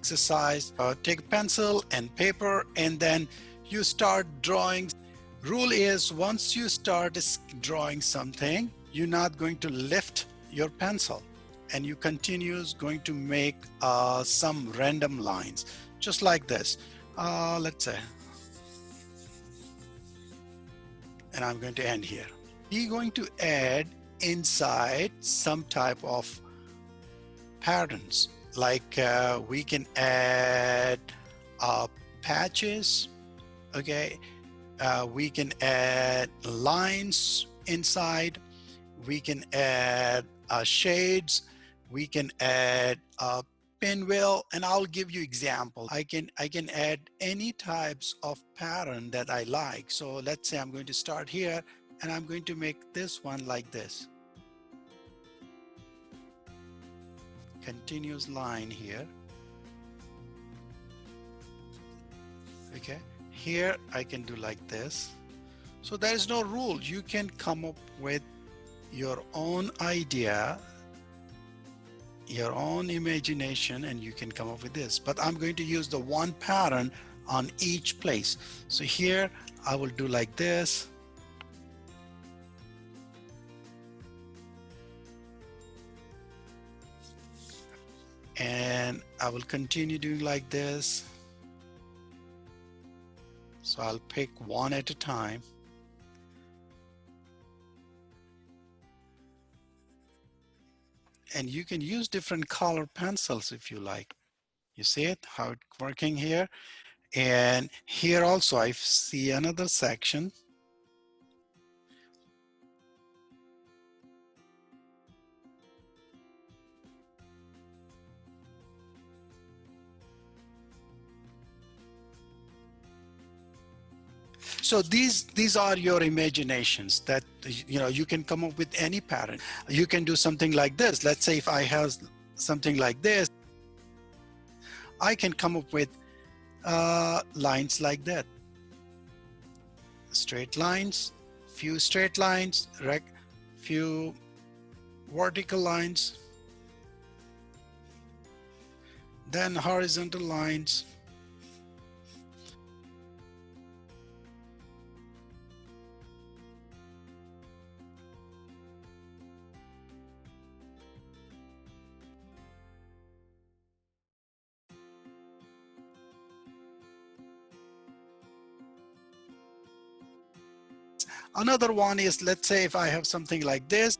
exercise. Take a pencil and paper and then you start drawing. Rule is once you start drawing something, you're not going to lift your pencil and you continues going to make some random lines just like this. Let's say, and I'm going to end here. We're going to add inside some type of patterns, like we can add patches, okay? We can add lines inside, we can add shades, we can add a pinwheel, and I'll give you example. I can add any types of pattern that I like. So let's say I'm going to start here and I'm going to make this one like this. Continuous line here. Okay, here I can do like this. So there is no rule. You can come up with your own idea, your own imagination, and you can come up with this. But I'm going to use the one pattern on each place. So here I will do like this. And I will continue doing like this. So I'll pick one at a time. And you can use different color pencils if you like. You see it, how it's working here? And here also I see another section. So these are your imaginations that, you know, you can come up with any pattern. You can do something like this. Let's say if I have something like this, I can come up with lines like that. Straight lines, few straight lines, few vertical lines, then horizontal lines. Another one is, let's say if I have something like this.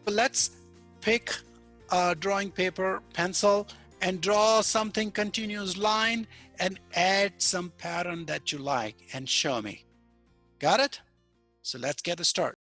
Let's pick a drawing paper, pencil, and draw something continuous line and add some pattern that you like and show me. Got it? So let's get a start.